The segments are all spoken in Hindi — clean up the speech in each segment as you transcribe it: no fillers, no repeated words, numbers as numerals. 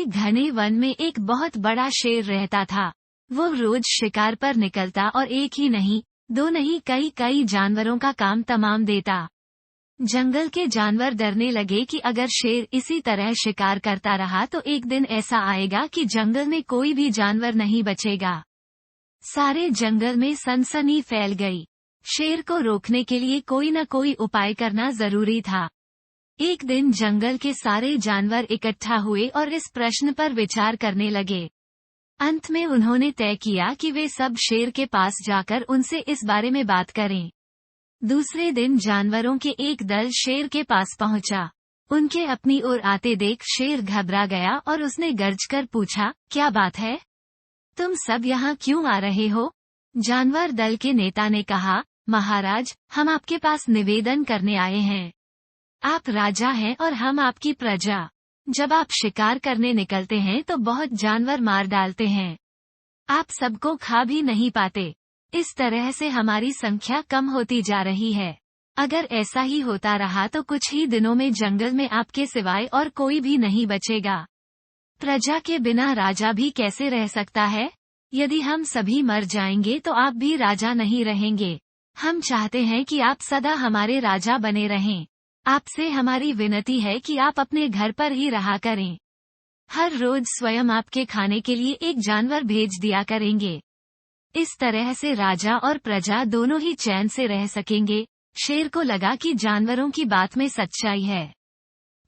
घने वन में एक बहुत बड़ा शेर रहता था। वो रोज शिकार पर निकलता और एक ही नहीं, दो नहीं, कई कई जानवरों का काम तमाम देता। जंगल के जानवर डरने लगे कि अगर शेर इसी तरह शिकार करता रहा तो एक दिन ऐसा आएगा कि जंगल में कोई भी जानवर नहीं बचेगा। सारे जंगल में सनसनी फैल गई। शेर को रोकने के लिए कोई न कोई उपाय करना जरूरी था। एक दिन जंगल के सारे जानवर इकट्ठा हुए और इस प्रश्न पर विचार करने लगे। अंत में उन्होंने तय किया कि वे सब शेर के पास जाकर उनसे इस बारे में बात करें। दूसरे दिन जानवरों के एक दल शेर के पास पहुंचा। उनके अपनी ओर आते देख शेर घबरा गया और उसने गर्जकर पूछा, क्या बात है? तुम सब यहाँ क्यों आ रहे हो? जानवर दल के नेता ने कहा, महाराज, हम आपके पास निवेदन करने आए हैं। आप राजा हैं और हम आपकी प्रजा। जब आप शिकार करने निकलते हैं तो बहुत जानवर मार डालते हैं। आप सबको खा भी नहीं पाते। इस तरह से हमारी संख्या कम होती जा रही है। अगर ऐसा ही होता रहा तो कुछ ही दिनों में जंगल में आपके सिवाय और कोई भी नहीं बचेगा। प्रजा के बिना राजा भी कैसे रह सकता है? यदि हम सभी मर जाएंगे तो आप भी राजा नहीं रहेंगे। हम चाहते हैं कि आप सदा हमारे राजा बने रहें। आपसे हमारी विनती है कि आप अपने घर पर ही रहा करें। हर रोज स्वयं आपके खाने के लिए एक जानवर भेज दिया करेंगे। इस तरह से राजा और प्रजा दोनों ही चैन से रह सकेंगे। शेर को लगा कि जानवरों की बात में सच्चाई है।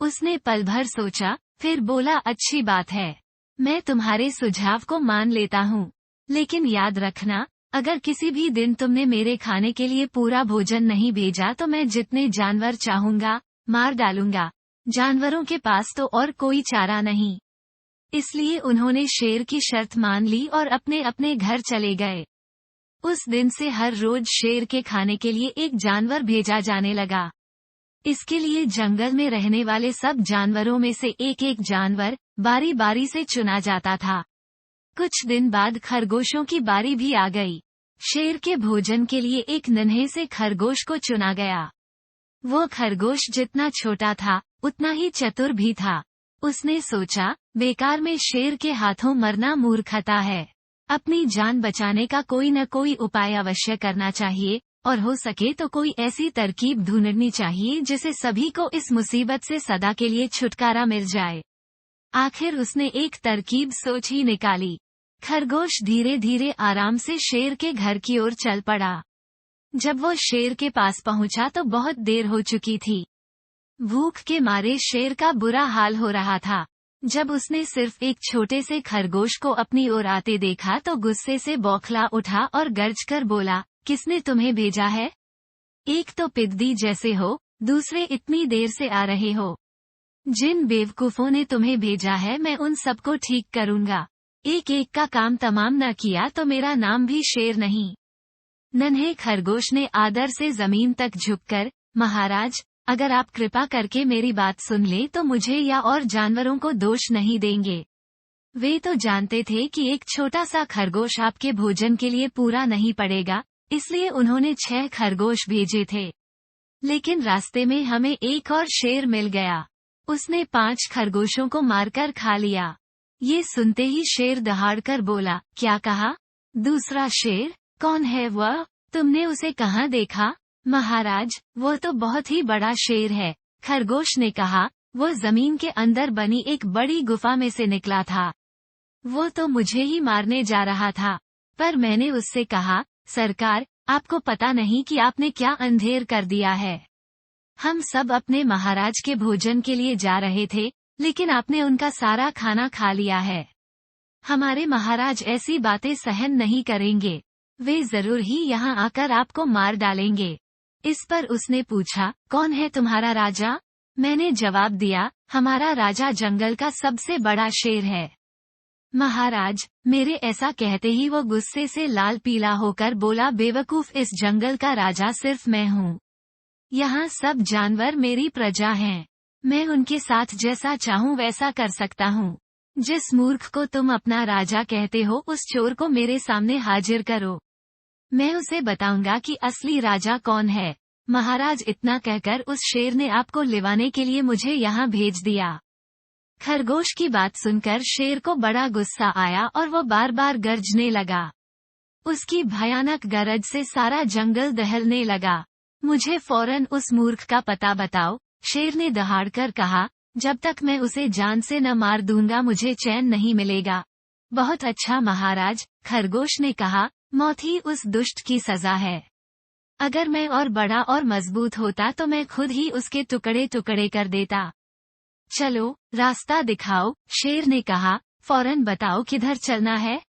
उसने पल भर सोचा, फिर बोला, अच्छी बात है, मैं तुम्हारे सुझाव को मान लेता हूँ। लेकिन याद रखना, अगर किसी भी दिन तुमने मेरे खाने के लिए पूरा भोजन नहीं भेजा तो मैं जितने जानवर चाहूंगा मार डालूंगा। जानवरों के पास तो और कोई चारा नहीं। इसलिए उन्होंने शेर की शर्त मान ली और अपने अपने घर चले गए। उस दिन से हर रोज शेर के खाने के लिए एक जानवर भेजा जाने लगा। इसके लिए जंगल में रहने वाले सब जानवरों में से एक एक जानवर बारी बारी से चुना जाता था। कुछ दिन बाद खरगोशों की बारी भी आ गई। शेर के भोजन के लिए एक नन्हे से खरगोश को चुना गया। वो खरगोश जितना छोटा था उतना ही चतुर भी था। उसने सोचा, बेकार में शेर के हाथों मरना मूर्खता है। अपनी जान बचाने का कोई न कोई उपाय अवश्य करना चाहिए, और हो सके तो कोई ऐसी तरकीब ढूंढनी चाहिए जिसे सभी को इस मुसीबत से सदा के लिए छुटकारा मिल जाए। आखिर उसने एक तरकीब सोच ही निकाली। खरगोश धीरे धीरे आराम से शेर के घर की ओर चल पड़ा। जब वो शेर के पास पहुंचा तो बहुत देर हो चुकी थी। भूख के मारे शेर का बुरा हाल हो रहा था। जब उसने सिर्फ एक छोटे से खरगोश को अपनी ओर आते देखा तो गुस्से से बौखला उठा और गर्ज कर बोला, किसने तुम्हें भेजा है? एक तो पिद्दी जैसे हो, दूसरे इतनी देर से आ रहे हो। जिन बेवकूफों ने तुम्हें भेजा है मैं उन सबको ठीक करूंगा। एक एक का काम तमाम न किया तो मेरा नाम भी शेर नहीं। नन्हे खरगोश ने आदर से जमीन तक झुककर, महाराज, अगर आप कृपा करके मेरी बात सुन ले तो मुझे या और जानवरों को दोष नहीं देंगे। वे तो जानते थे कि एक छोटा सा खरगोश आपके भोजन के लिए पूरा नहीं पड़ेगा, इसलिए उन्होंने 6 खरगोश भेजे थे। लेकिन रास्ते में हमें एक और शेर मिल गया। उसने 5 खरगोशों को मारकर खा लिया। ये सुनते ही शेर दहाड़कर बोला, क्या कहा? दूसरा शेर? कौन है वह? तुमने उसे कहाँ देखा? महाराज, वो तो बहुत ही बड़ा शेर है। खरगोश ने कहा, वो जमीन के अंदर बनी एक बड़ी गुफा में से निकला था। वो तो मुझे ही मारने जा रहा था, पर मैंने उससे कहा, सरकार, आपको पता नहीं कि आपने क्या अंधेर कर दिया है। हम सब अपने महाराज के भोजन के लिए जा रहे थे, लेकिन आपने उनका सारा खाना खा लिया है। हमारे महाराज ऐसी बातें सहन नहीं करेंगे। वे जरूर ही यहाँ आकर आपको मार डालेंगे। इस पर उसने पूछा, कौन है तुम्हारा राजा? मैंने जवाब दिया, हमारा राजा जंगल का सबसे बड़ा शेर है। महाराज, मेरे ऐसा कहते ही वो गुस्से से लाल पीला होकर बोला, बेवकूफ, इस जंगल का राजा सिर्फ मैं हूँ। यहाँ सब जानवर मेरी प्रजा हैं। मैं उनके साथ जैसा चाहूँ वैसा कर सकता हूँ। जिस मूर्ख को तुम अपना राजा कहते हो उस चोर को मेरे सामने हाजिर करो। मैं उसे बताऊंगा कि असली राजा कौन है। महाराज, इतना कहकर उस शेर ने आपको लिवाने के लिए मुझे यहाँ भेज दिया। खरगोश की बात सुनकर शेर को बड़ा गुस्सा आया और वो बार बार गरजने लगा। उसकी भयानक गरज से सारा जंगल दहलने लगा। मुझे फौरन उस मूर्ख का पता बताओ, शेर ने दहाड़कर कहा। जब तक मैं उसे जान से न मार दूंगा मुझे चैन नहीं मिलेगा। बहुत अच्छा महाराज, खरगोश ने कहा, मौत ही उस दुष्ट की सजा है। अगर मैं और बड़ा और मजबूत होता तो मैं खुद ही उसके टुकड़े टुकड़े कर देता। चलो, रास्ता दिखाओ, शेर ने कहा। फौरन बताओ किधर चलना है।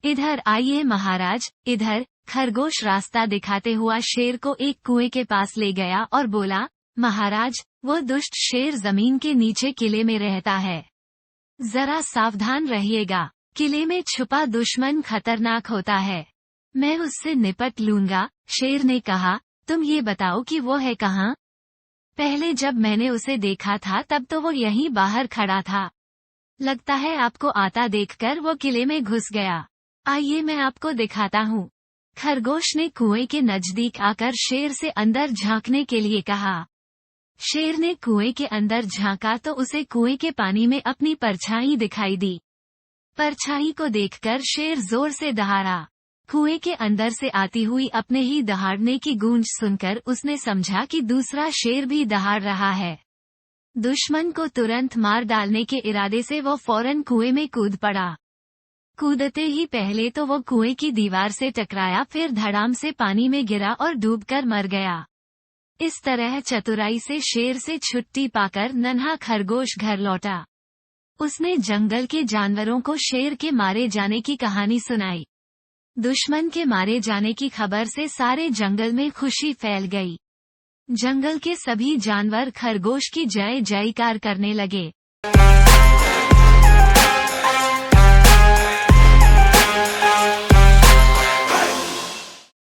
इधर आइए महाराज, इधर। खरगोश रास्ता दिखाते हुआ शेर को एक कुएं के पास ले गया और बोला, महाराज, वो दुष्ट शेर जमीन के नीचे किले में रहता है। जरा सावधान रहिएगा, किले में छुपा दुश्मन खतरनाक होता है। मैं उससे निपट लूंगा। शेर ने कहा, तुम ये बताओ कि वो है कहाँ? पहले जब मैंने उसे देखा था तब तो वो यहीं बाहर खड़ा था। लगता है आपको आता देखकर वो किले में घुस गया। आइए मैं आपको दिखाता हूँ। खरगोश ने कुएं के नजदीक आकर शेर से अंदर झांकने के लिए कहा। शेर ने कुएं के अंदर झांका तो उसे कुएं के पानी में अपनी परछाई दिखाई दी। परछाई को देखकर शेर जोर से दहाड़ा। कुएं के अंदर से आती हुई अपने ही दहाड़ने की गूंज सुनकर उसने समझा कि दूसरा शेर भी दहाड़ रहा है। दुश्मन को तुरंत मार डालने के इरादे से वो फौरन कुएं में कूद पड़ा। कूदते ही पहले तो वो कुएं की दीवार से टकराया, फिर धड़ाम से पानी में गिरा और डूबकर मर गया। इस तरह चतुराई से शेर से छुट्टी पाकर नन्हा खरगोश घर लौटा। उसने जंगल के जानवरों को शेर के मारे जाने की कहानी सुनाई। दुश्मन के मारे जाने की खबर से सारे जंगल में खुशी फैल गई। जंगल के सभी जानवर खरगोश की जय जयकार करने लगे।